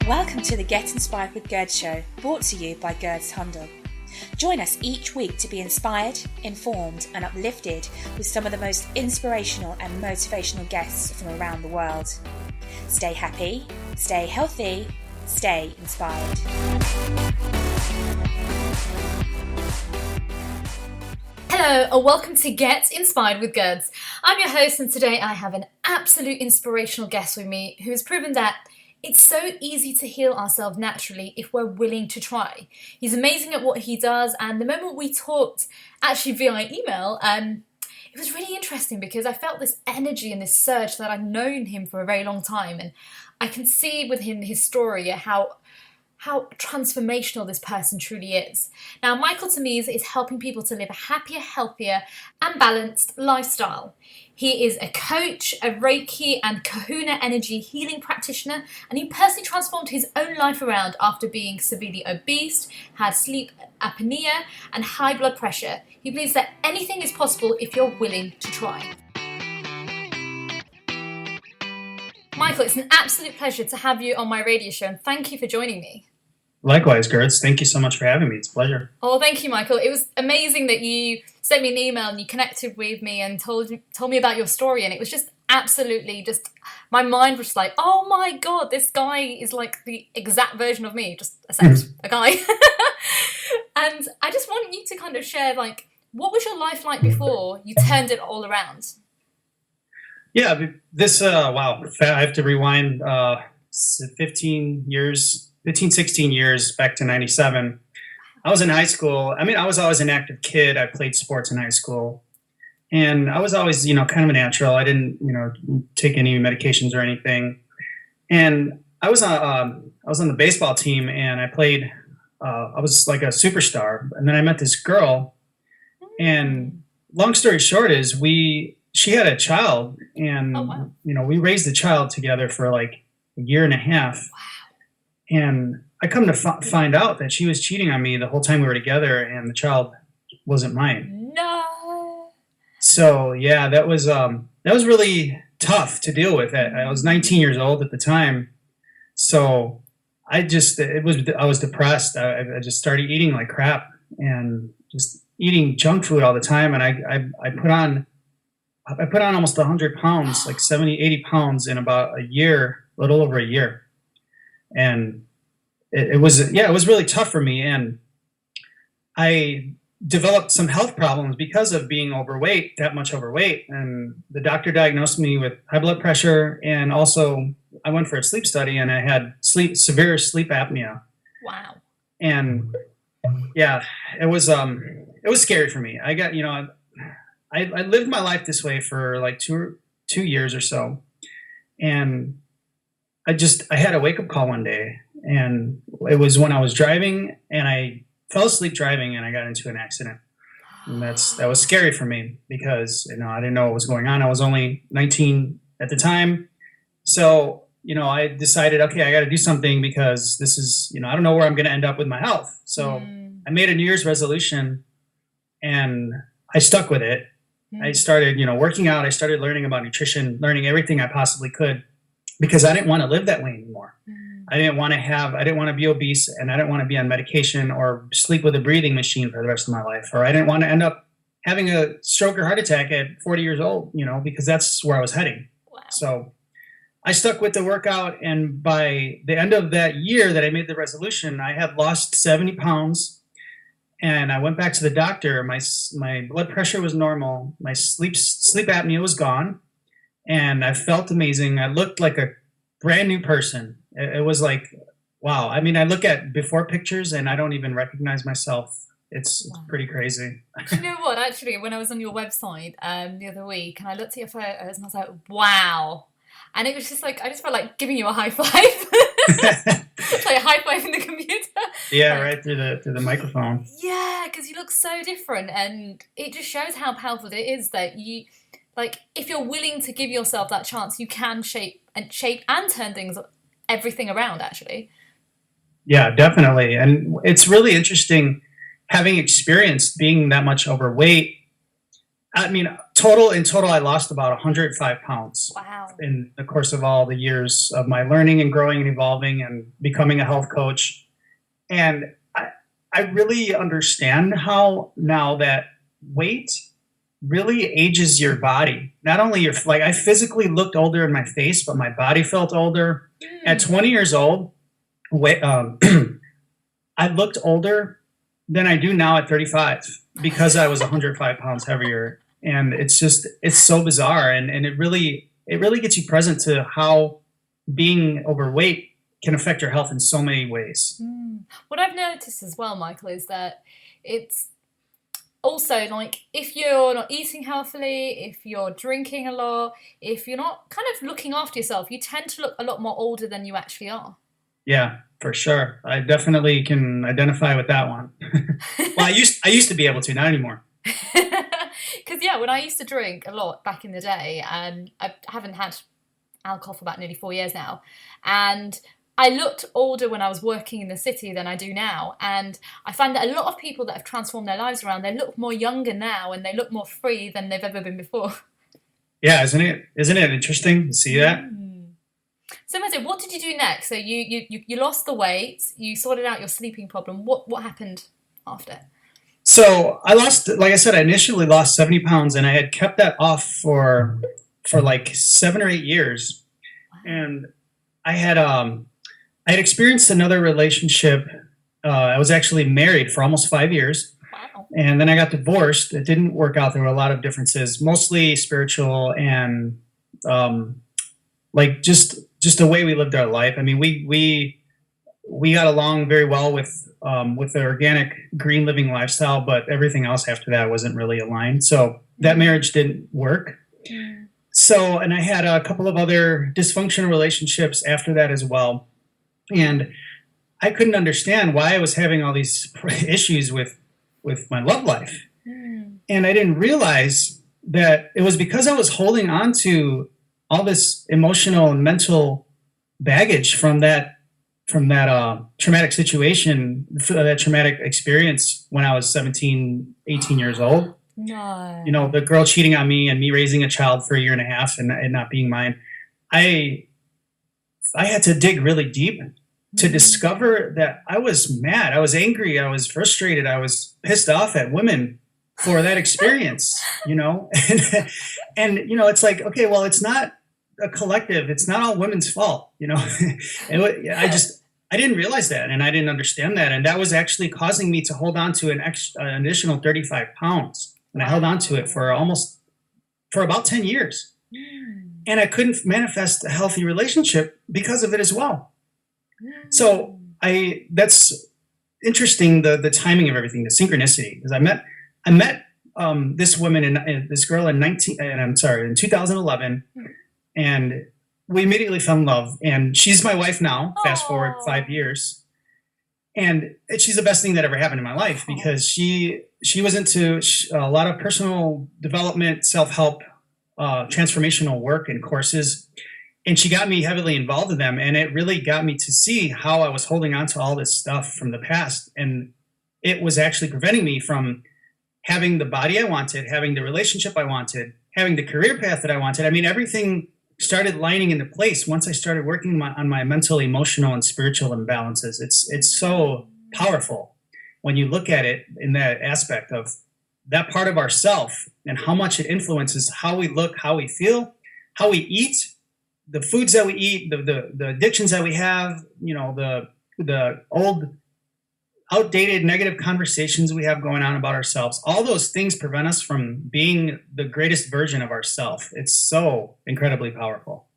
Welcome to the Get Inspired with Gerd show, brought to you by Gerd's Handel. Join us each week to be inspired, informed and uplifted with some of the most inspirational and motivational guests from around the world. Stay happy, stay healthy, stay inspired. Hello and welcome to Get Inspired with Gerds. I'm your host and today I have an absolute inspirational guest with me who has proven that it's so easy to heal ourselves naturally if we're willing to try. He's amazing at what he does, and the moment we talked actually via email, it was really interesting because I felt this energy and this surge that I'd known him for a very long time, and I can see with him his story how transformational this person truly is. Now, Michael Tamez is helping people to live a happier, healthier and balanced lifestyle. He is a coach, a Reiki and Kahuna energy healing practitioner, and he personally transformed his own life around after being severely obese, had sleep apnea and high blood pressure. He believes that anything is possible if you're willing to try. Michael, it's an absolute pleasure to have you on my radio show, and thank you for joining me. Likewise, Gertz. Thank you so much for having me. It's a pleasure. Oh, thank you, Michael. It was amazing that you sent me an email and you connected with me and told me about your story, and it was just absolutely my mind was like, oh my God, this guy is like the exact version of me, just a guy. And I just want you to kind of share, what was your life like before you turned it all around? Yeah, wow. I have to rewind 16 years back to 97. I was in high school. I was always an active kid. I played sports in high school. And I was always, kind of a natural. I didn't, take any medications or anything. And I was on the baseball team, and I played, I was like a superstar. And then I met this girl. And long story short is she had a child, and, oh, wow. We raised the child together for like a year and a half. Wow. And I come to find out that she was cheating on me the whole time we were together, and the child wasn't mine. No. So yeah, that was really tough to deal with. I was 19 years old at the time, so I was depressed. I just started eating like crap and just eating junk food all the time, and I put on almost 100 pounds, like 70, 80 pounds in about a little over a year. And it was really tough for me. And I developed some health problems because of being that much overweight. And the doctor diagnosed me with high blood pressure. And also I went for a sleep study, and I had severe sleep apnea. Wow. And yeah, it was scary for me. I got, I lived my life this way for like two years or so. And I had a wake up call one day, and it was when I was driving, and I fell asleep driving, and I got into an accident. And that was scary for me because, I didn't know what was going on. I was only 19 at the time. So, I decided, okay, I got to do something because this is, I don't know where I'm going to end up with my health. So I made a New Year's resolution, and I stuck with it. I started, working out. I started learning about nutrition, learning everything I possibly could, because I didn't want to live that way anymore. I didn't want to be obese, and I didn't want to be on medication or sleep with a breathing machine for the rest of my life. Or I didn't want to end up having a stroke or heart attack at 40 years old, because that's where I was heading. Wow. So I stuck with the workout. And by the end of that year that I made the resolution, I had lost 70 pounds. And I went back to the doctor. My blood pressure was normal. My sleep apnea was gone. And I felt amazing. I looked like a brand new person. It was like, wow. I look at before pictures and I don't even recognize myself. It's pretty crazy. Do you know what? Actually, when I was on your website the other week, and I looked at your photos, and I was like, wow. And it was just like, I just felt like giving you a high five. It's like a high five in the computer. Yeah, right through the microphone. Yeah, because you look so different, and it just shows how powerful it is that you, if you're willing to give yourself that chance, you can shape and turn everything around, actually. Yeah, definitely. And it's really interesting having experienced being that much overweight. I mean, in total, I lost about 105 pounds Wow. in the course of all the years of my learning and growing and evolving and becoming a health coach. And I really understand how now that weight really ages your body. Not only like I physically looked older in my face, but my body felt older. At 20 years old, I looked older than I do now at 35 because I was 105 pounds heavier. And it's so bizarre. And it really gets you present to how being overweight can affect your health in so many ways. What I've noticed as well, Michael, is that it's also like if you're not eating healthily, if you're drinking a lot, if you're not kind of looking after yourself, you tend to look a lot more older than you actually are. Yeah, for sure. I definitely can identify with that one. Well, I used to be able to, not anymore. Because yeah, when I used to drink a lot back in the day, and I haven't had alcohol for about nearly 4 years now, and I looked older when I was working in the city than I do now. And I find that a lot of people that have transformed their lives around, they look more younger now and they look more free than they've ever been before. Yeah, isn't it interesting to see that? So Matt, what did you do next? So you lost the weight, you sorted out your sleeping problem. What happened after? So I lost, like I said, I initially lost 70 pounds and I had kept that off for like 7 or 8 years. And I had experienced another relationship. I was actually married for almost 5 years. Wow. And then I got divorced. It didn't work out. There were a lot of differences, mostly spiritual and like just the way we lived our life. I mean, we got along very well with the organic green living lifestyle, but everything else after that wasn't really aligned. So that marriage didn't work. So, and I had a couple of other dysfunctional relationships after that as well. And I couldn't understand why I was having all these issues with my love life. And I didn't realize that it was because I was holding on to all this emotional and mental baggage from that traumatic situation, that traumatic experience when I was 17, 18 years old. No. You know, the girl cheating on me and me raising a child for 1.5 years and it not being mine. I had to dig really deep to discover that I was mad. I was angry. I was frustrated. I was pissed off at women for that experience, you know? And you know, it's like, okay, well, it's not a collective. It's not all women's fault, you know? I didn't realize that and I didn't understand that. And that was actually causing me to hold on to an additional 35 pounds. And I held on to it for about 10 years. And I couldn't manifest a healthy relationship because of it as well. So that's interesting, the timing of everything, the synchronicity. Because I met this woman this girl in 2011, and we immediately fell in love. And she's my wife now. Fast forward 5 years, and she's the best thing that ever happened in my life because she was into a lot of personal development, self-help, transformational work and courses. And she got me heavily involved in them. And it really got me to see how I was holding on to all this stuff from the past. And it was actually preventing me from having the body I wanted, having the relationship I wanted, having the career path that I wanted. I mean, everything started lining into place once I started working on my mental, emotional, and spiritual imbalances. It's so powerful when you look at it in that aspect of that part of ourself and how much it influences how we look, how we feel, how we eat, the foods that we eat, the addictions that we have, you know, the old outdated negative conversations we have going on about ourselves. All those things prevent us from being the greatest version of ourselves. It's so incredibly powerful.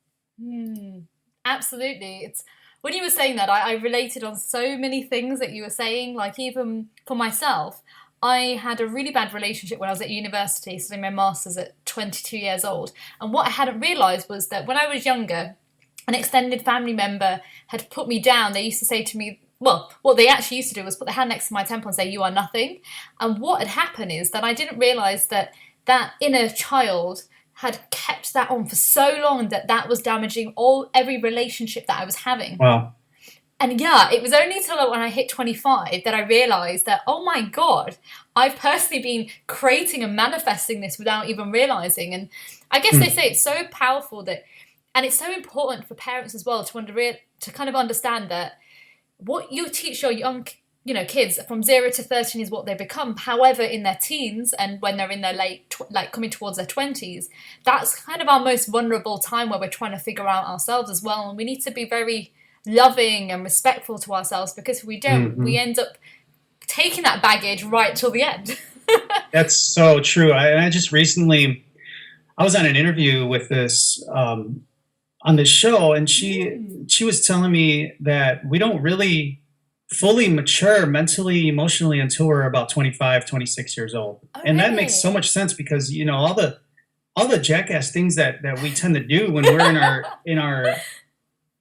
Absolutely. It's when you were saying that, I related on so many things that you were saying. Like even for myself, I had a really bad relationship when I was at university, studying my master's at 22 years old. And what I hadn't realised was that when I was younger, an extended family member had put me down. They used to say to me, well, what they actually used to do was put their hand next to my temple and say, "You are nothing." And what had happened is that I didn't realise that that inner child had kept that on for so long that was damaging every relationship that I was having. Wow. And yeah, it was only till when I hit 25 that I realized that, oh my God, I've personally been creating and manifesting this without even realizing. And I guess they say it's so powerful that, and it's so important for parents as well to kind of understand that what you teach your young, kids from 0 to 13 is what they become. However, in their teens and when they're in their coming towards their 20s, that's kind of our most vulnerable time where we're trying to figure out ourselves as well. And we need to be very loving and respectful to ourselves, because if we don't, we end up taking that baggage right till the end. That's so true. I just recently, I was on an interview with this on this show, and she was telling me that we don't really fully mature mentally, emotionally until we're about 25, 26 years old. Oh, and that really? makes so much sense because, all the jackass things that we tend to do when we're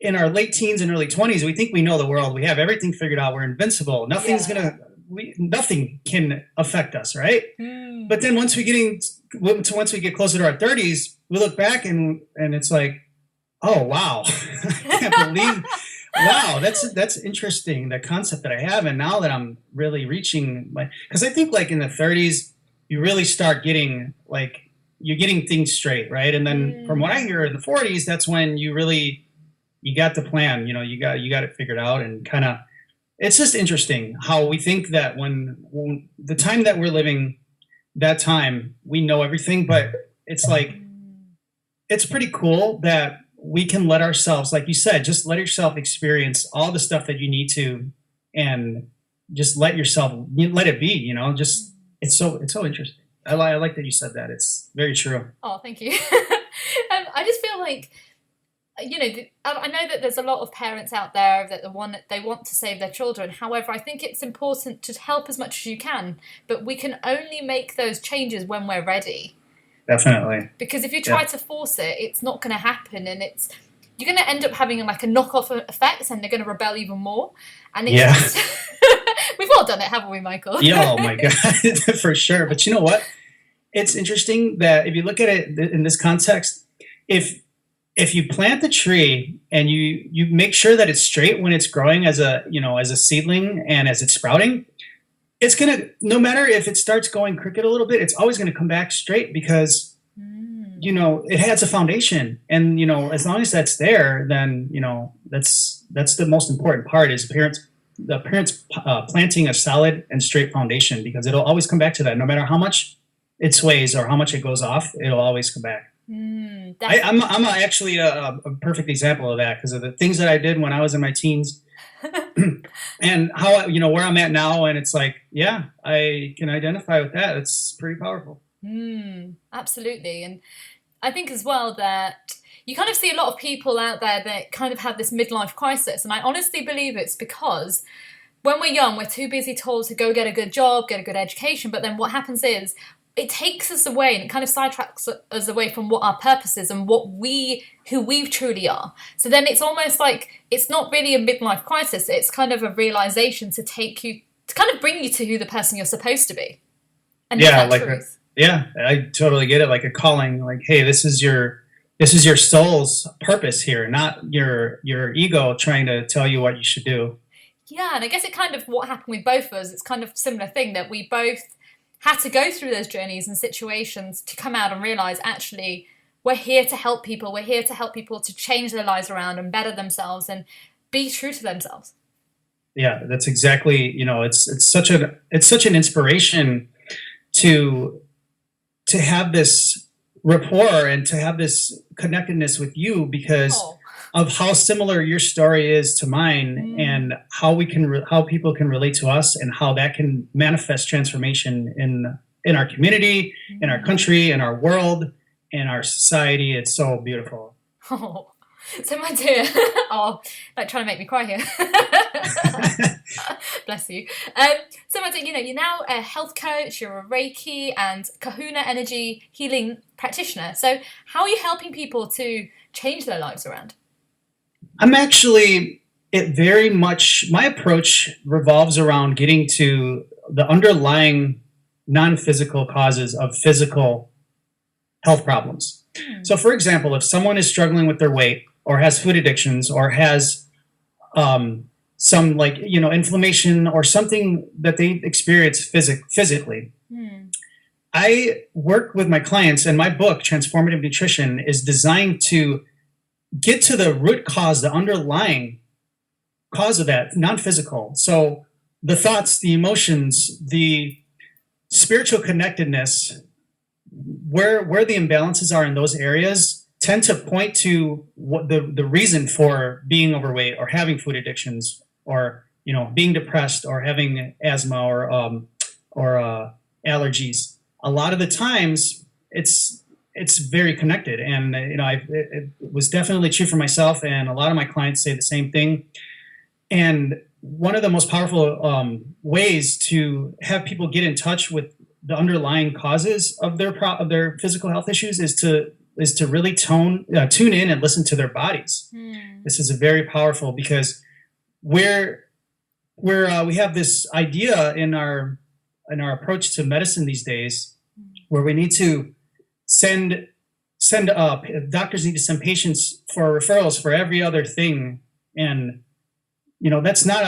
in our late teens and early 20s, we think we know the world. We have everything figured out. We're invincible. Nothing can affect us, right? But then once we get closer to our 30s, we look back and it's like, oh wow, I can't believe. Wow, that's interesting, the concept that I have. And now that I'm really reaching because I think like in the 30s, you really start getting you're getting things straight, right? And then from what I hear in the 40s, that's when you got the plan, you got it figured out. And kind of, it's just interesting how we think that when the time that we're living, that time, we know everything, but it's like, it's pretty cool that we can let ourselves, like you said, just let yourself experience all the stuff that you need to, and just let it be, just, it's so interesting. I like that you said that. It's very true. Oh, thank you. I just feel like, I know that there's a lot of parents out there that they want to save their children. However, I think it's important to help as much as you can, but we can only make those changes when we're ready. Definitely. Because if you try to force it, it's not going to happen, and you're going to end up having like a knockoff effect, and they're going to rebel even more. And it's we've all done it, haven't we, Michael? Yeah, oh my God, for sure. But you know what? It's interesting that if you look at it in this context, if you plant the tree and you make sure that it's straight when it's growing as a seedling and as it's sprouting, it's going to, no matter if it starts going crooked a little bit, it's always going to come back straight because, it has a foundation. And, as long as that's there, then, that's the most important part is the parents planting a solid and straight foundation, because it'll always come back to that. No matter how much it sways or how much it goes off, it'll always come back. I'm actually a perfect example of that, because of the things that I did when I was in my teens. And how, where I'm at now, and it's like, yeah, I can identify with that. It's pretty powerful. Absolutely. And I think as well that you kind of see a lot of people out there that kind of have this midlife crisis. And I honestly believe it's because when we're young, we're too busy told to go get a good job, get a good education. But then what happens is it takes us away, and it kind of sidetracks us away from what our purpose is and who we truly are. So then it's almost like it's not really a midlife crisis. It's kind of a realization to kind of bring you to who the person you're supposed to be. And truth. I totally get it. Like a calling, like, hey, this is your soul's purpose here, not your ego trying to tell you what you should do. Yeah, and I guess it kind of what happened with both of us. It's kind of a similar thing that we both had to go through those journeys and situations to come out and realize, actually, we're here to help people. We're here to help people to change their lives around and better themselves and be true to themselves. Yeah, that's exactly, it's such an inspiration to have this rapport and to have this connectedness with you, because of how similar your story is to mine, and how people can relate to us, and how that can manifest transformation in our community, in our country, in our world, in our society. It's so beautiful. Oh, so my dear, like trying to make me cry here. Bless you. So my dear, you're now a health coach, you're a Reiki and Kahuna energy healing practitioner. So how are you helping people to change their lives around? I'm actually, my approach revolves around getting to the underlying non-physical causes of physical health problems. So for example, if someone is struggling with their weight, or has food addictions, or has some like, inflammation or something that they experience physically. I work with my clients, and my book, Transformative Nutrition, is designed to get to the root cause, the underlying cause of that, non-physical. So the thoughts, the emotions, the spiritual connectedness, where the imbalances are in those areas tend to point to what the reason for being overweight or having food addictions or being depressed or having asthma or allergies. A lot of the times it's very connected, and it was definitely true for myself, and a lot of my clients say the same thing. And one of the most powerful ways to have people get in touch with the underlying causes of their physical health issues is to really tune in and listen to their bodies. This is a very powerful, because we have this idea in our approach to medicine these days, where we need to send up doctors need to send patients for referrals for every other thing, and that's not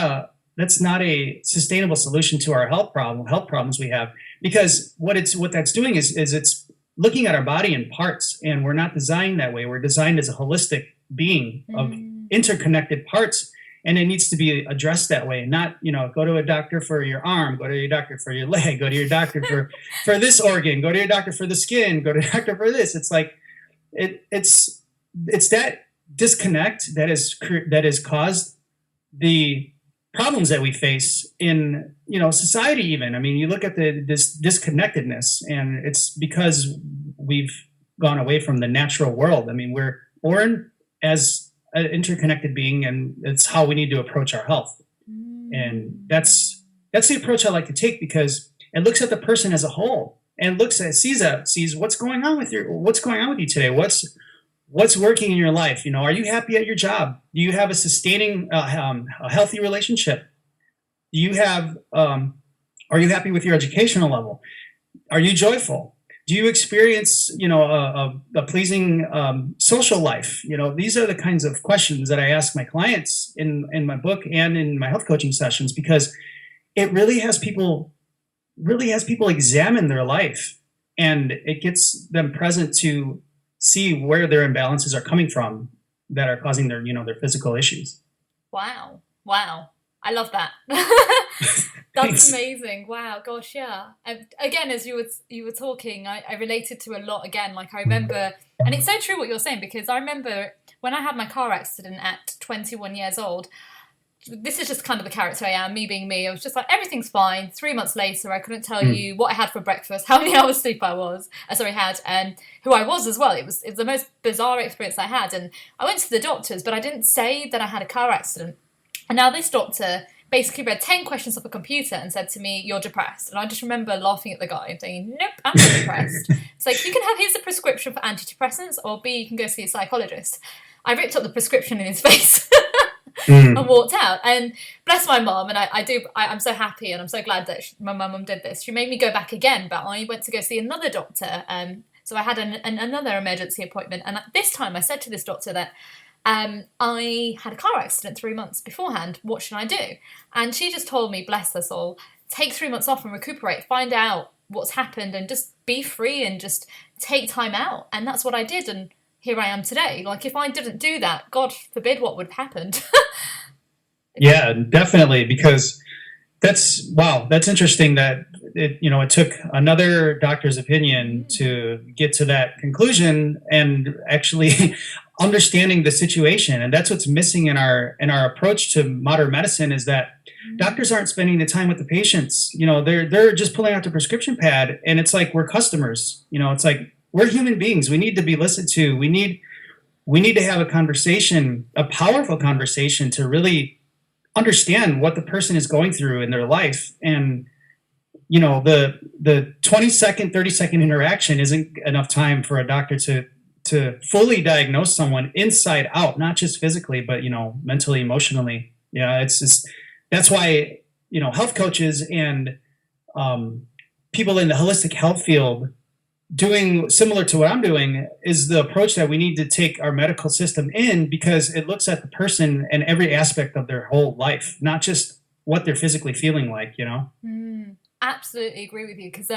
a sustainable solution to our health problems we have, because what that's doing is it's looking at our body in parts, and we're not designed that way. We're designed as a holistic being of interconnected parts, and it needs to be addressed that way. Not go to a doctor for your arm, go to your doctor for your leg, go to your doctor for this organ, go to your doctor for the skin, go to your doctor for this. It's like it's that disconnect that has caused the problems that we face in society. Even, I mean, you look at this disconnectedness, and it's because we've gone away from the natural world. I mean, we're born as an interconnected being, and it's how we need to approach our health. And that's the approach I like to take, because it looks at the person as a whole, and sees what's going on with you today. What's working in your life? Are you happy at your job? Do you have a sustaining, a healthy relationship? Do you have, are you happy with your educational level? Are you joyful? Do you experience, a pleasing social life? These are the kinds of questions that I ask my clients in my book and in my health coaching sessions, because it really has people examine their life, and it gets them present to see where their imbalances are coming from that are causing their physical issues. Wow. I love that. That's amazing. Wow. Gosh. Yeah. And again, as you were talking, I related to a lot again. Like I remember, and it's so true what you're saying, because I remember when I had my car accident at 21 years old. This is just kind of the character I am, me being me. I was just like, everything's fine. 3 months later, I couldn't tell you what I had for breakfast, how many hours sleep I had, and who I was as well. It was the most bizarre experience I had. And I went to the doctors, but I didn't say that I had a car accident. And now this doctor basically read 10 questions off a computer and said to me, "You're depressed." And I just remember laughing at the guy and thinking, "Nope, I'm not depressed." It's like, here's a prescription for antidepressants, or B, you can go see a psychologist. I ripped up the prescription in his face. And walked out. And bless my mum, and I'm so happy, and I'm so glad that my mum did this. She made me go back again, but I went to go see another doctor. So I had another emergency appointment, and this time I said to this doctor that I had a car accident 3 months beforehand. What should I do? And she just told me, bless her soul, take 3 months off and recuperate, find out what's happened, and just be free and just take time out. And that's what I did, and here I am today. Like, if I didn't do that, God forbid what would have happened. Yeah, definitely, because that's interesting that it took another doctor's opinion to get to that conclusion, and actually understanding the situation. And that's what's missing in our approach to modern medicine, is that doctors aren't spending the time with the patients. They're just pulling out the prescription pad, and it's like we're customers. It's like we're human beings. We need to be listened to. We need to have a conversation, a powerful conversation, to really understand what the person is going through in their life. And the 20-second, 30-second interaction isn't enough time for a doctor to fully diagnose someone inside out, not just physically, but mentally, emotionally. Yeah, it's just, that's why health coaches and people in the holistic health field, doing similar to what I'm doing is the approach that we need to take our medical system in, because it looks at the person and every aspect of their whole life, not just what they're physically feeling like, you know? Absolutely agree with you, because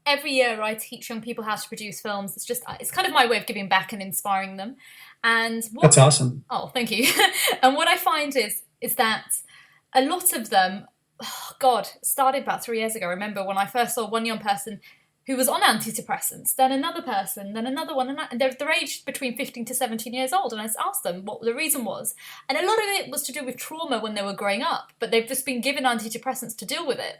every year I teach young people how to produce films. It's kind of my way of giving back and inspiring them. And That's awesome. Oh, thank you. And what I find is that a lot of them, oh God, started about 3 years ago. I remember when I first saw one young person who was on antidepressants, then another person, then another one, and they're aged between 15 to 17 years old. And I asked them what the reason was. And a lot of it was to do with trauma when they were growing up, but they've just been given antidepressants to deal with it.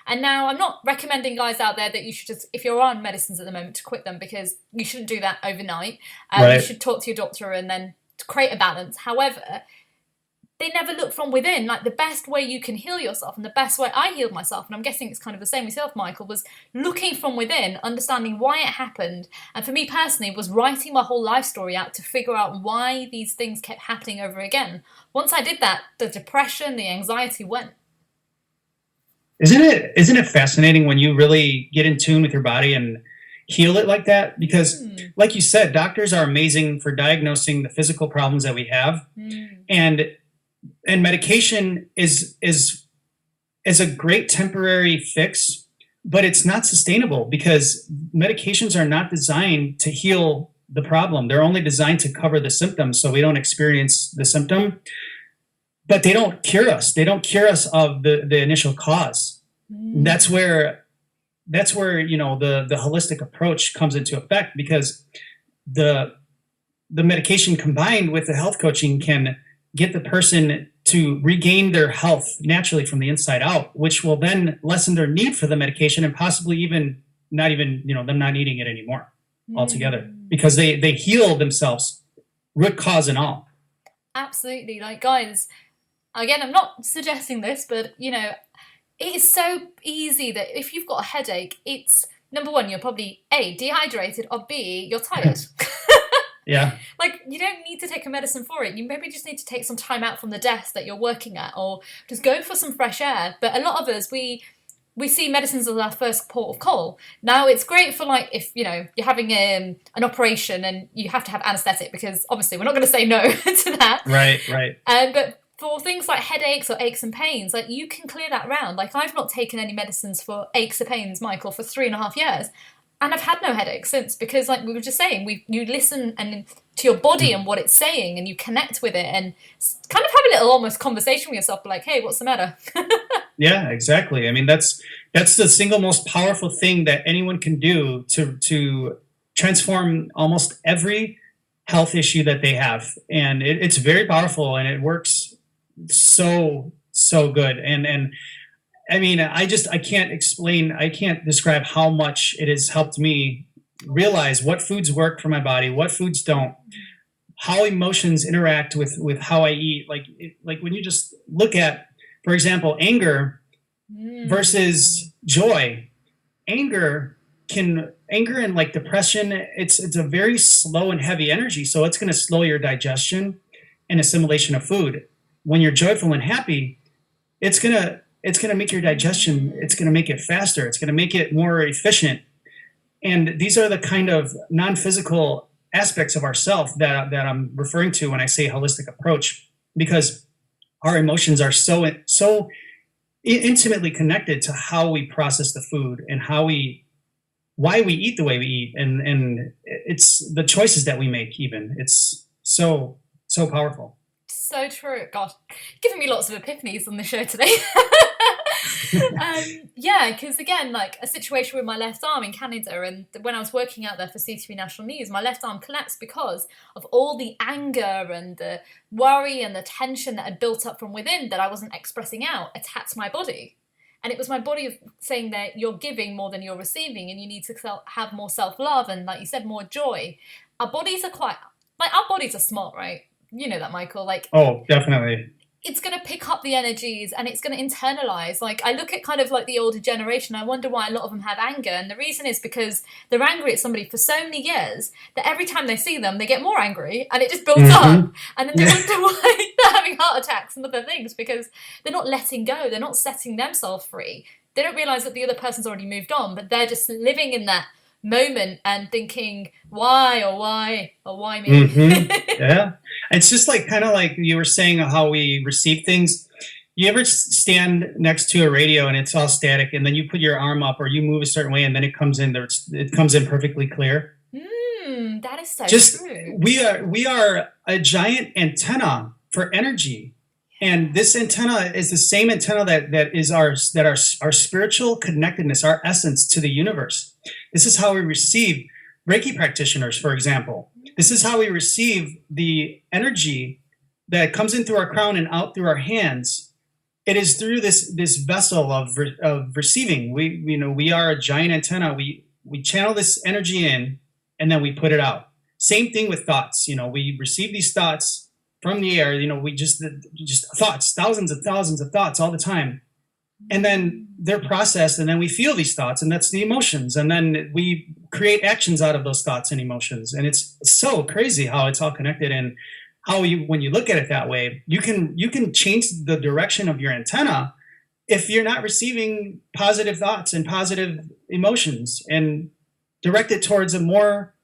And now I'm not recommending guys out there that you should just, if you're on medicines at the moment, to quit them, because you shouldn't do that overnight. Right. You should talk to your doctor and then to create a balance. However, they never look from within. Like, the best way you can heal yourself, and the best way I healed myself, and I'm guessing it's kind of the same with yourself, Michael, was looking from within, understanding why it happened. And for me personally, was writing my whole life story out to figure out why these things kept happening over again. Once I did that, the depression, the anxiety went. Isn't it fascinating when you really get in tune with your body and heal it like that? Because like you said, doctors are amazing for diagnosing the physical problems that we have. And medication is a great temporary fix, but it's not sustainable, because medications are not designed to heal the problem. They're only designed to cover the symptoms so we don't experience the symptom. But they don't cure us. They don't cure us of the initial cause. That's where you know the holistic approach comes into effect, because the medication combined with the health coaching can get the person to regain their health naturally from the inside out, which will then lessen their need for the medication, and possibly them not needing it anymore altogether, because they heal themselves, root cause and all. Absolutely. Like, guys, again, I'm not suggesting this, but, you know, it is so easy that if you've got a headache, it's, number one, you're probably A, dehydrated, or B, you're tired. Yeah. Like, you don't need to take a medicine for it. You maybe just need to take some time out from the desk that you're working at, or just go for some fresh air. But a lot of us, we see medicines as our first port of call. Now, it's great for, like, if, you know, you're having an operation and you have to have anaesthetic, because obviously we're not going to say no to that. Right. But for things like headaches or aches and pains, like, you can clear that round. Like, I've not taken any medicines for aches or pains, Michael, for 3.5 years. And I've had no headaches since, because, like we were just saying, you listen to your body and what it's saying, and you connect with it, and kind of have a little almost conversation with yourself, like, hey, what's the matter? Yeah, exactly. I mean, that's the single most powerful thing that anyone can do to transform almost every health issue that they have. And it's very powerful, and it works so good. And I mean, I can't describe how much it has helped me realize what foods work for my body, what foods don't, how emotions interact with how I eat. Like when you just look at, for example, anger versus joy. Anger and like depression, it's a very slow and heavy energy. So it's going to slow your digestion and assimilation of food. When you're joyful and happy, it's going to make your digestion, it's going to make it faster. It's going to make it more efficient. And these are the kind of non-physical aspects of ourself that I'm referring to when I say holistic approach, because our emotions are so intimately connected to how we process the food and why we eat the way we eat. And it's the choices that we make even. It's so powerful. So true. God, giving me lots of epiphanies on the show today. Yeah, because again, like a situation with my left arm in Canada, and when I was working out there for CTV National News, my left arm collapsed because of all the anger and the worry and the tension that had built up from within that I wasn't expressing out attacked my body. And it was my body saying that you're giving more than you're receiving, and you need to have more self-love and, like you said, more joy. Our bodies are smart, right? You know that, Michael. Like, oh, definitely. It's going to pick up the energies and it's going to internalize. Like, I look at kind of like the older generation, I wonder why a lot of them have anger. And the reason is because they're angry at somebody for so many years that every time they see them, they get more angry, and it just builds up. And then they wonder why they're having heart attacks and other things, because they're not letting go. They're not setting themselves free. They don't realize that the other person's already moved on, but they're just living in that moment and thinking, why or why or why me? Yeah. It's just like kind of like you were saying how we receive things. You ever stand next to a radio and it's all static, and then you put your arm up or you move a certain way, and then it comes in there, it comes in perfectly clear. That is so Just true. we are a giant antenna for energy. And this antenna is the same antenna that is our spiritual connectedness, our essence to the universe. This is how we receive Reiki practitioners, for example. This is how we receive the energy that comes in through our crown and out through our hands. It is through this vessel of receiving. We are a giant antenna. We channel this energy in, and then we put it out. Same thing with thoughts. We receive these thoughts from the air. We just thoughts, thousands of thoughts all the time, and then they're processed, and then we feel these thoughts, and that's the emotions, and then we create actions out of those thoughts and emotions. And it's so crazy how it's all connected, and how when you look at it that way, you can change the direction of your antenna if you're not receiving positive thoughts and positive emotions, and direct it towards a more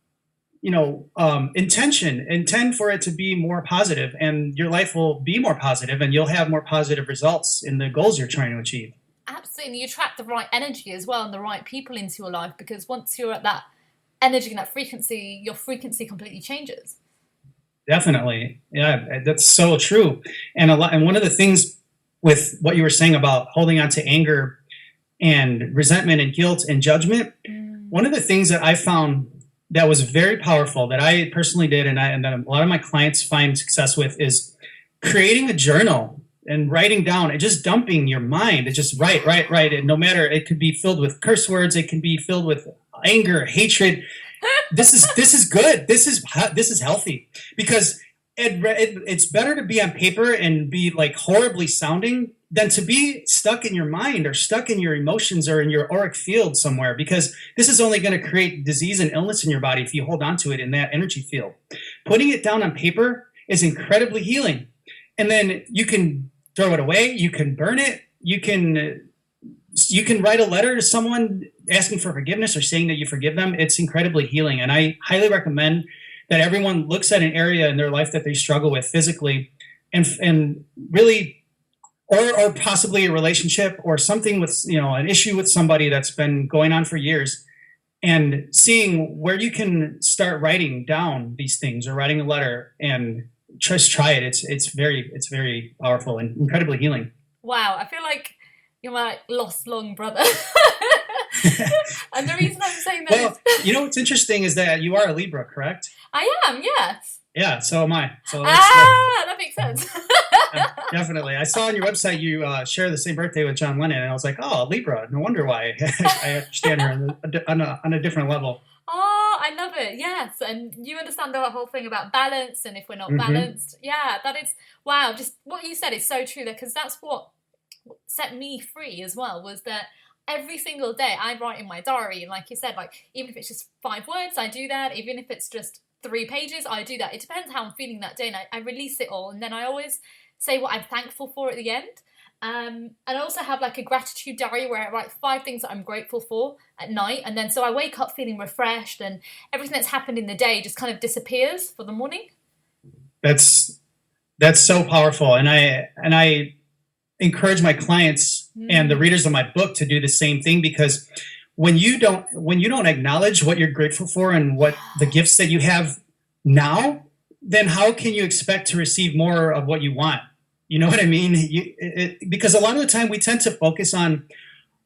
intend for it to be more positive, and your life will be more positive, and you'll have more positive results in the goals you're trying to achieve. Absolutely. You attract the right energy as well and the right people into your life, because once you're at that energy and that frequency, your frequency completely changes. Definitely. Yeah, that's so true. And one of the things with what you were saying about holding on to anger and resentment and guilt and judgment, one of the things that I found that was very powerful that I personally did, and that a lot of my clients find success with, is creating a journal and writing down and just dumping your mind. It just write. And no matter, it could be filled with curse words. It can be filled with anger, hatred. This is good. This is healthy, because it's better to be on paper and be like horribly sounding than to be stuck in your mind or stuck in your emotions or in your auric field somewhere, because this is only going to create disease and illness in your body if you hold on to it in that energy field. Putting it down on paper is incredibly healing. And then you can throw it away. You can burn it. You can write a letter to someone asking for forgiveness or saying that you forgive them. It's incredibly healing. And I highly recommend that everyone looks at an area in their life that they struggle with physically, and really, or possibly a relationship or something with, an issue with somebody that's been going on for years, and seeing where you can start writing down these things or writing a letter, and just try it. It's very powerful and incredibly healing. Wow. I feel like you're my lost long brother. And the reason I'm saying that what's interesting is that you are a Libra, correct? I am, yes. Yeah, so am I. So that makes sense. Yeah, definitely. I saw on your website you share the same birthday with John Lennon, and I was like, oh, Libra. No wonder why. I understand her on a different level. Oh, I love it. Yes. And you understand the whole thing about balance, and if we're not balanced. Yeah, that is, wow. Just what you said is so true, because that's what set me free as well, was that every single day I write in my diary. And like you said, like, even if it's just 5 words, I do that. Even if it's just 3 pages, I do that. It depends how I'm feeling that day, and I release it all. And then I always say what I'm thankful for at the end. And I also have like a gratitude diary where I write 5 things that I'm grateful for at night. And then so I wake up feeling refreshed, and everything that's happened in the day just kind of disappears for the morning. That's so powerful. And I encourage my clients and the readers of my book to do the same thing, because when you don't acknowledge what you're grateful for and what the gifts that you have now, then how can you expect to receive more of what you want? You know what I mean? Because a lot of the time we tend to focus on,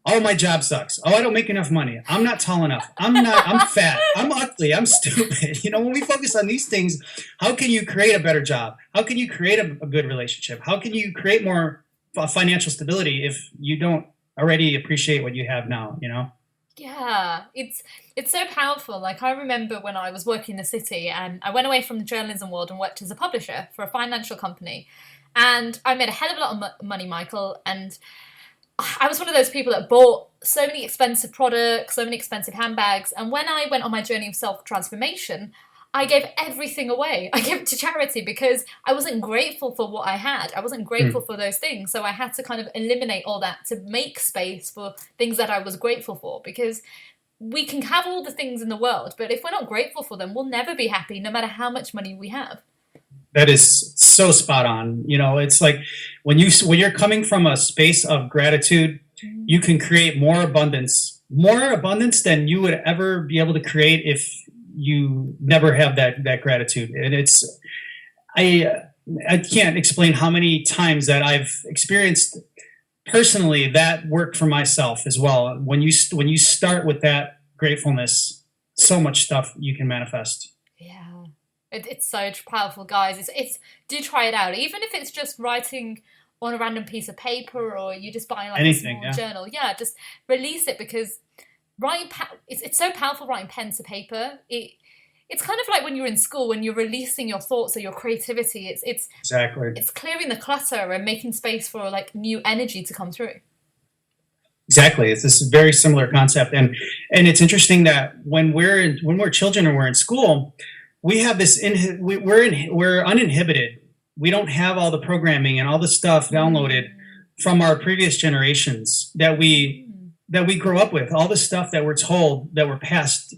oh, my job sucks. Oh, I don't make enough money. I'm not tall enough. I'm fat. I'm ugly. I'm stupid. When we focus on these things, how can you create a better job? How can you create a good relationship? How can you create more financial stability if you don't already appreciate what you have now, Yeah, it's so powerful. Like, I remember when I was working in the city, and I went away from the journalism world and worked as a publisher for a financial company. And I made a hell of a lot of money, Michael. And I was one of those people that bought so many expensive products, so many expensive handbags. And when I went on my journey of self-transformation, I gave everything away. I gave it to charity because I wasn't grateful for what I had. I wasn't grateful for those things. So I had to kind of eliminate all that to make space for things that I was grateful for. Because we can have all the things in the world, but if we're not grateful for them, we'll never be happy, no matter how much money we have. That is so spot on. It's like when you're coming from a space of gratitude, you can create more abundance than you would ever be able to create if you never have that gratitude. And I can't explain how many times that I've experienced personally that worked for myself as well. When you start with that gratefulness, so much stuff you can manifest. Yeah. It's so powerful, guys. It's do try it out, even if it's just writing on a random piece of paper, or you just buy like Anything, a small journal. Yeah, just release it, because writing it's so powerful. Writing pen to paper. It's kind of like when you're in school, when you're releasing your thoughts or your creativity. It's exactly. It's clearing the clutter and making space for like new energy to come through. Exactly. It's this very similar concept, and it's interesting that when we're children and we're in school, we have this we're uninhibited. We don't have all the programming and all the stuff downloaded from our previous generations that we grew up with. All the stuff that we're told, that we're passed,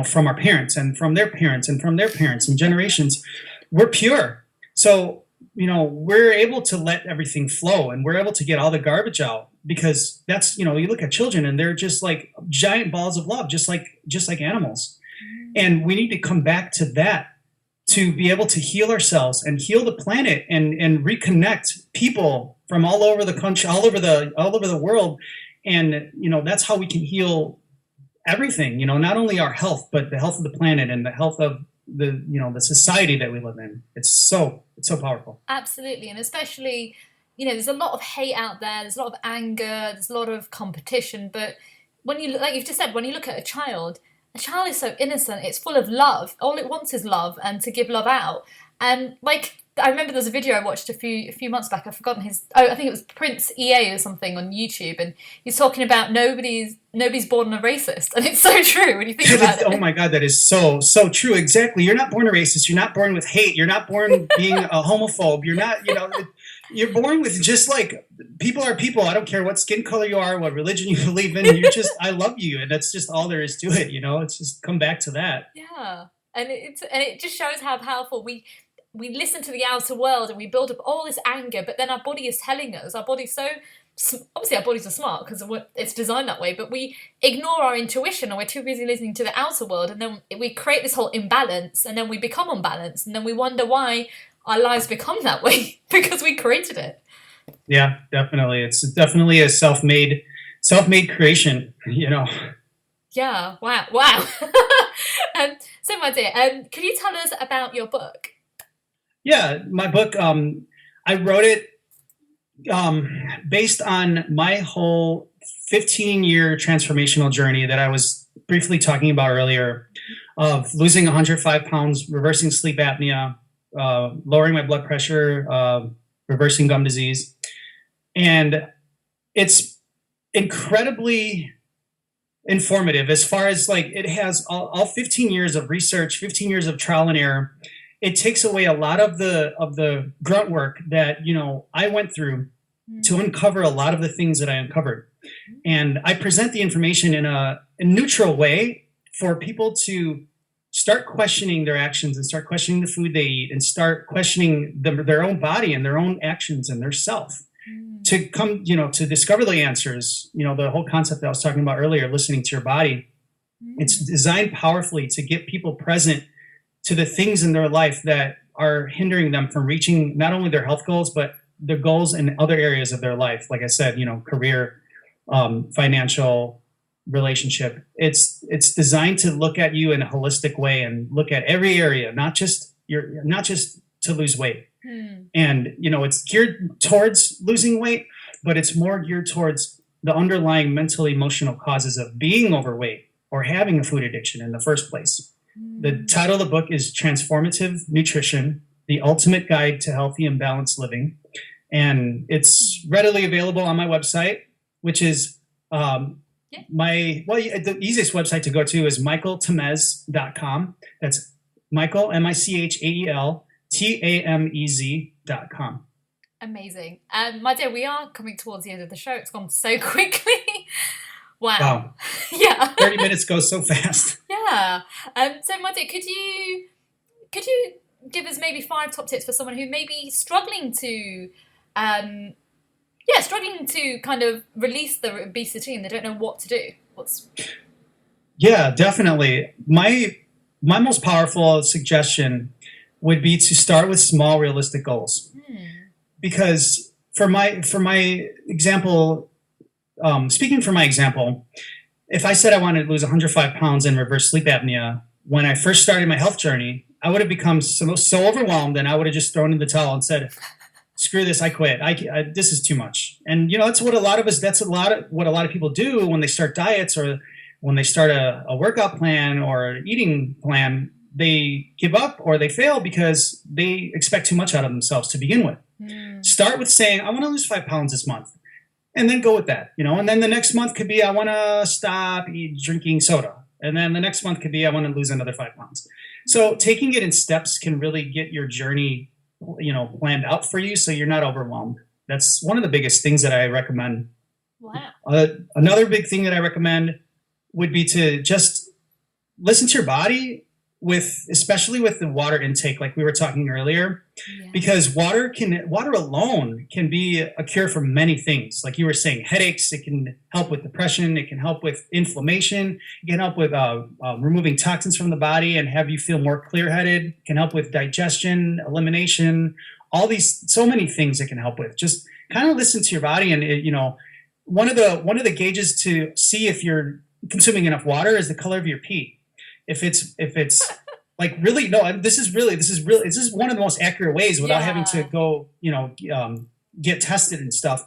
from our parents and from their parents and from their parents and generations. We're pure. So, we're able to let everything flow, and we're able to get all the garbage out, because that's, you look at children and they're just like giant balls of love, just like animals. And we need to come back to that to be able to heal ourselves and heal the planet and reconnect people from all over the country, all over the world. And, that's how we can heal everything, not only our health, but the health of the planet and the health of the society that we live in. It's so powerful. Absolutely. And especially, there's a lot of hate out there. There's a lot of anger. There's a lot of competition. But when you, like you've just said, when you look at a child is so innocent. It's full of love. All it wants is love, and to give love out. And like, I remember there's a video I watched a few months back. I've forgotten I think it was Prince EA or something on YouTube, and he's talking about nobody's born a racist, and it's so true when you think about it. Oh my God, that is so true. Exactly. You're not born a racist. You're not born with hate. You're not born being a homophobe. You're not. You're born with just like, people are people. I don't care what skin color you are, what religion you believe in. You're just, I love you, and that's just all there is to it. It's just come back to that. Yeah, and it just shows how powerful we listen to the outer world, and we build up all this anger, but then our body is telling us, our bodies obviously our bodies are smart because it's designed that way, but we ignore our intuition, or we're too busy listening to the outer world, and then we create this whole imbalance, and then we become unbalanced, and then we wonder why our lives become that way, because we created it. Yeah, definitely. It's definitely a self-made creation, Yeah, wow. So my dear, can you tell us about your book? Yeah, my book, I wrote it based on my whole 15-year transformational journey that I was briefly talking about earlier, of losing 105 pounds, reversing sleep apnea, lowering my blood pressure, reversing gum disease. And it's incredibly informative as far as like, it has all 15 years of research, 15 years of trial and error. It takes away a lot of the grunt work that, I went through to uncover a lot of the things that I uncovered. And I present the information in a neutral way for people to start questioning their actions, and start questioning the food they eat, and start questioning their own body and their own actions and their self, to come, to discover the answers. The whole concept that I was talking about earlier, listening to your body. It's designed powerfully to get people present to the things in their life that are hindering them from reaching not only their health goals, but their goals in other areas of their life. Like I said, career, financial, relationship. It's designed to look at you in a holistic way and look at every area, not just to lose weight. And, it's geared towards losing weight, but it's more geared towards the underlying mental, emotional causes of being overweight or having a food addiction in the first place. The title of the book is Transformative Nutrition, The Ultimate Guide to Healthy and Balanced Living. And it's readily available on my website, which is the easiest website to go to is michaeltamez.com. That's Michael, MichaelTamez.com. Amazing. My dear, we are coming towards the end of the show. It's gone so quickly. Wow. Wow. Yeah. 30 minutes goes so fast. Yeah. So Monty, could you give us maybe 5 top tips for someone who may be struggling to struggling to kind of release the obesity and they don't know what to do? Yeah, definitely. My most powerful suggestion would be to start with small, realistic goals. Because for my example, speaking for my example, if I said I wanted to lose 105 pounds and reverse sleep apnea, when I first started my health journey, I would have become so overwhelmed, and I would have just thrown in the towel and said, "Screw this! I quit. This is too much." And that's what a lot of people do when they start diets or when they start a workout plan or eating plan. They give up or they fail because they expect too much out of themselves to begin with. Start with saying, "I want to lose 5 pounds this month." And then go with that, and then the next month could be, "I want to stop drinking soda." And then the next month could be, "I want to lose another 5 pounds." So taking it in steps can really get your journey, planned out for you, so you're not overwhelmed. That's one of the biggest things that I recommend. Wow. Another big thing that I recommend would be to just listen to your body, especially with the water intake, like we were talking earlier, because water alone can be a cure for many things. Like you were saying, headaches. It can help with depression. It can help with inflammation. It can help with removing toxins from the body and have you feel more clear-headed. It can help with digestion, elimination, so many things it can help with. Just kind of listen to your body, and one of the gauges to see if you're consuming enough water is the color of your pee. If it's like really, no, this is one of the most accurate ways without having to go, get tested and stuff.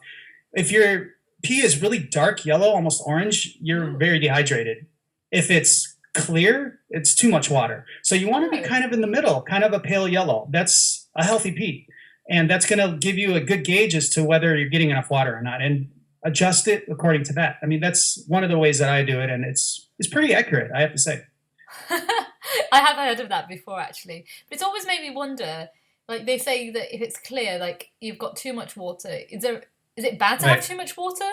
If your pee is really dark yellow, almost orange, you're very dehydrated. If it's clear, it's too much water. So you want to be kind of in the middle, kind of a pale yellow. That's a healthy pee. And that's going to give you a good gauge as to whether you're getting enough water or not, and adjust it according to that. I mean, that's one of the ways that I do it. And it's pretty accurate, I have to say. I have heard of that before, actually. But it's always made me wonder, like they say that if it's clear, like you've got too much water, is it bad to have too much water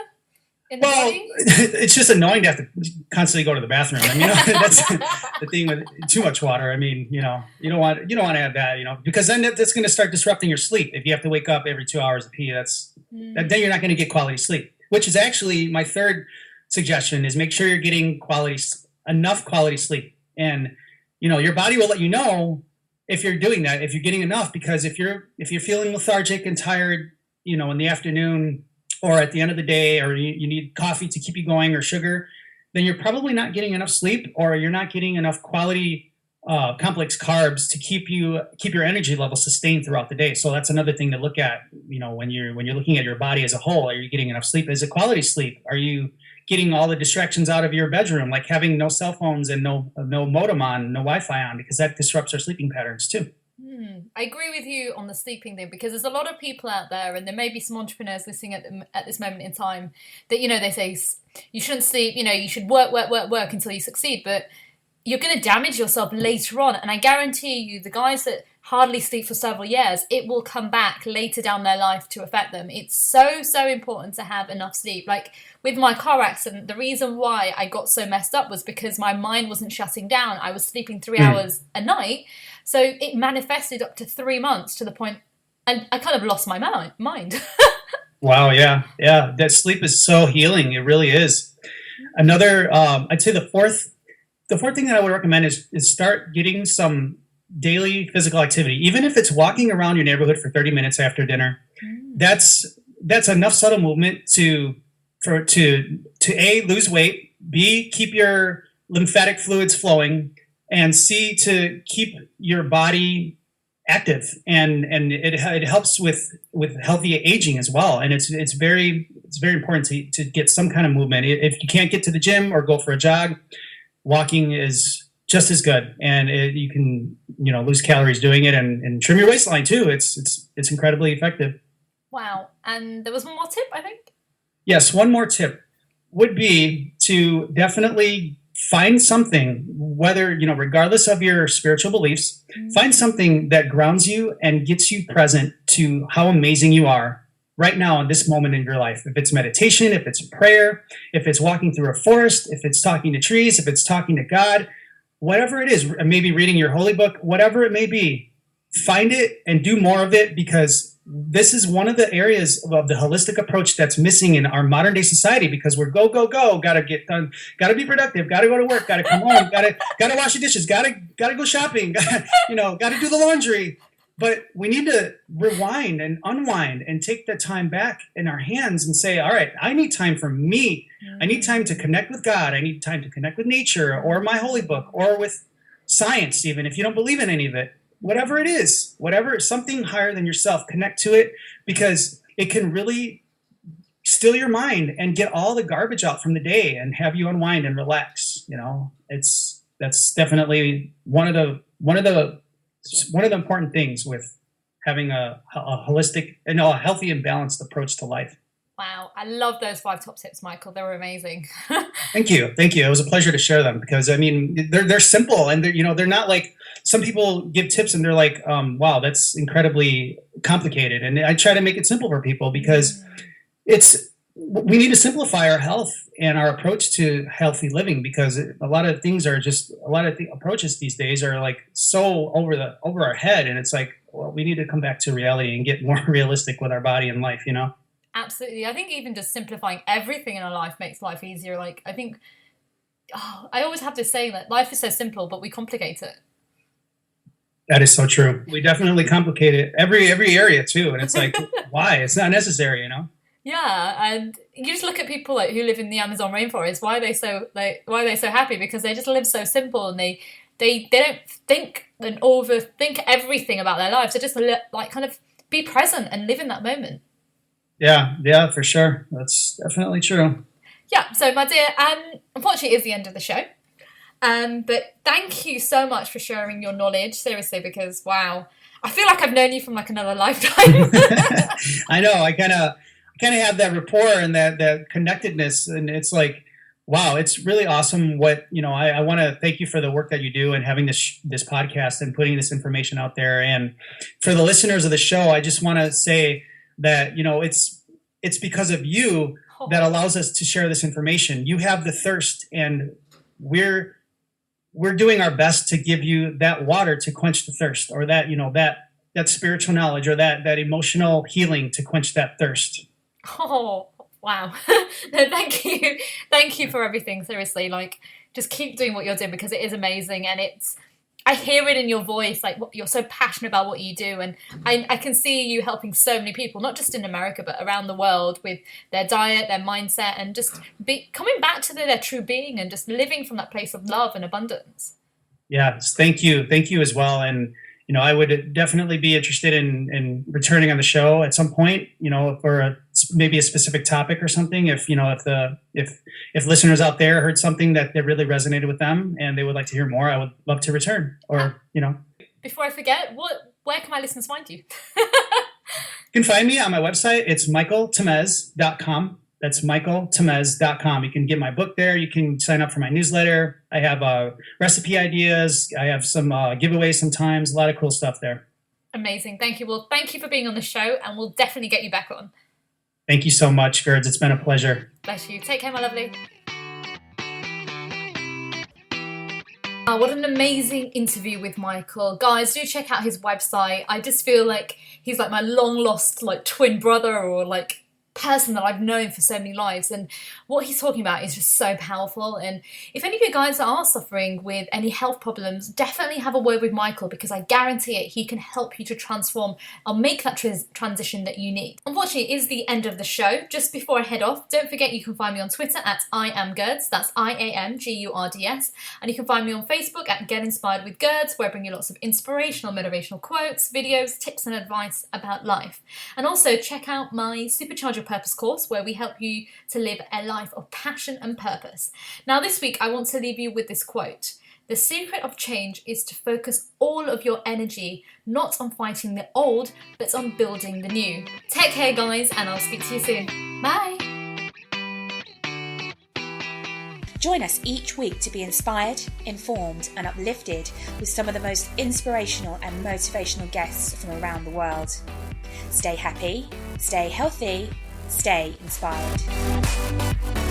in the body? It's just annoying to have to constantly go to the bathroom. I mean, that's the thing with too much water. I mean, you don't want to have that, because then that's going to start disrupting your sleep. If you have to wake up every 2 hours to pee, then you're not going to get quality sleep, which is actually my third suggestion, is make sure you're getting enough quality sleep. And your body will let you know if you're doing that, if you're getting enough, because if you're feeling lethargic and tired, in the afternoon or at the end of the day, or you need coffee to keep you going or sugar, then you're probably not getting enough sleep, or you're not getting enough quality complex carbs to keep your energy level sustained throughout the day. So that's another thing to look at, when you're looking at your body as a whole. Are you getting enough sleep? Is it quality sleep? Are you getting all the distractions out of your bedroom, like having no cell phones and no modem on, no Wi-Fi on, because that disrupts our sleeping patterns too. I agree with you on the sleeping thing, because there's a lot of people out there, and there may be some entrepreneurs listening at this moment in time that, they say you shouldn't sleep, you should work until you succeed, but you're going to damage yourself later on. And I guarantee you, the guys that hardly sleep for several years, it will come back later down their life to affect them. It's so, so important to have enough sleep. Like with my car accident, the reason why I got so messed up was because my mind wasn't shutting down. I was sleeping 3 hours a night. So it manifested up to 3 months, to the point, and I kind of lost my mind. Wow. Yeah. That sleep is so healing. It really is. Another, I'd say the fourth thing that I would recommend is start getting some daily physical activity, even if it's walking around your neighborhood for 30 minutes after dinner. That's enough subtle movement to A, lose weight, B, keep your lymphatic fluids flowing, and C, to keep your body active. And it helps with healthy aging as well. And it's very important to get some kind of movement. If you can't get to the gym or go for a jog, walking is just as good, and you can lose calories doing it, and trim your waistline too. It's incredibly effective. Wow! And there was one more tip, I think. Yes, one more tip would be to definitely find something, whether regardless of your spiritual beliefs, find something that grounds you and gets you present to how amazing you are right now in this moment in your life. If it's meditation, if it's prayer, if it's walking through a forest, if it's talking to trees, if it's talking to God, whatever it is, maybe reading your holy book, whatever it may be, find it and do more of it, because this is one of the areas of the holistic approach that's missing in our modern day society, because we're go, go, go, got to get done, got to be productive, got to go to work, got to come home, got to wash the dishes, got to go shopping, got to do the laundry. But we need to rewind and unwind and take the time back in our hands and say, all right, I need time for me. I need time to connect with God. I need time to connect with nature or my holy book or with science, even if you don't believe in any of it. Whatever it is, whatever, something higher than yourself, connect to it, because it can really still your mind and get all the garbage out from the day and have you unwind and relax. That's definitely one of the important things with having a holistic and a healthy and balanced approach to life. Wow, I love those 5 top tips, Michael. They were amazing. Thank you. It was a pleasure to share them, because they're simple, and they're not like some people give tips and they're like, wow, that's incredibly complicated. And I try to make it simple for people, because we need to simplify our health and our approach to healthy living, because a lot of approaches these days are like so over our head, and it's like, well, we need to come back to reality and get more realistic with our body and life. Absolutely. I think even just simplifying everything in our life makes life easier. Like, I think, I always have this saying that life is so simple, but we complicate it. That is so true. We definitely complicate it every area too. And it's like, why? It's not necessary, Yeah, and you just look at people who live in the Amazon rainforest. Why are they so happy? Because they just live so simple, and they don't think and overthink everything about their lives. They just kind of be present and live in that moment. Yeah, for sure. That's definitely true. Yeah, so my dear, unfortunately it is the end of the show. But thank you so much for sharing your knowledge, seriously, because wow, I feel like I've known you from like another lifetime. I know, I kind of have that rapport and that connectedness, and it's like, wow, it's really awesome. What I want to thank you for the work that you do and having this podcast and putting this information out there. And for the listeners of the show, I just want to say that it's because of you that allows us to share this information. You have the thirst, and we're doing our best to give you that water to quench the thirst, or that that spiritual knowledge, or that emotional healing to quench that thirst. Oh wow. No, thank you for everything, seriously. Like, just keep doing what you're doing, because it is amazing, and I hear it in your voice, like you're so passionate about what you do, and I can see you helping so many people, not just in America, but around the world, with their diet, their mindset, and just coming back to their true being and just living from that place of love and abundance. Yes, thank you as well. And I would definitely be interested in returning on the show at some point, for maybe a specific topic or something. If listeners out there heard something that really resonated with them and they would like to hear more, I would love to return. Or, Before I forget, where can my listeners find you? You can find me on my website. It's michaeltamez.com. That's michaeltamez.com. You can get my book there. You can sign up for my newsletter. I have recipe ideas. I have some giveaways sometimes. A lot of cool stuff there. Amazing. Thank you. Well, thank you for being on the show, and we'll definitely get you back on. Thank you so much, Gerds. It's been a pleasure. Bless you. Take care, my lovely. What an amazing interview with Michael. Guys, do check out his website. I just feel like he's like my long lost twin brother, or person that I've known for so many lives, and what he's talking about is just so powerful. And if any of you guys are suffering with any health problems, definitely have a word with Michael, because I guarantee it, he can help you to transform or make that transition that you need. Unfortunately, it is the end of the show. Just before I head off, don't forget you can find me on Twitter at IamGurds, that's IamGurds, and you can find me on Facebook at Get Inspired with Gerds, where I bring you lots of inspirational, motivational quotes, videos, tips and advice about life. And also check out my Supercharge Your Purpose course, where we help you to live a life of passion and purpose. Now this week I want to leave you with this quote: the secret of change is to focus all of your energy not on fighting the old, but on building the new. Take care guys, and I'll speak to you soon. Bye. Join us each week to be inspired, informed, and uplifted with some of the most inspirational and motivational guests from around the world. Stay happy, stay healthy, stay inspired.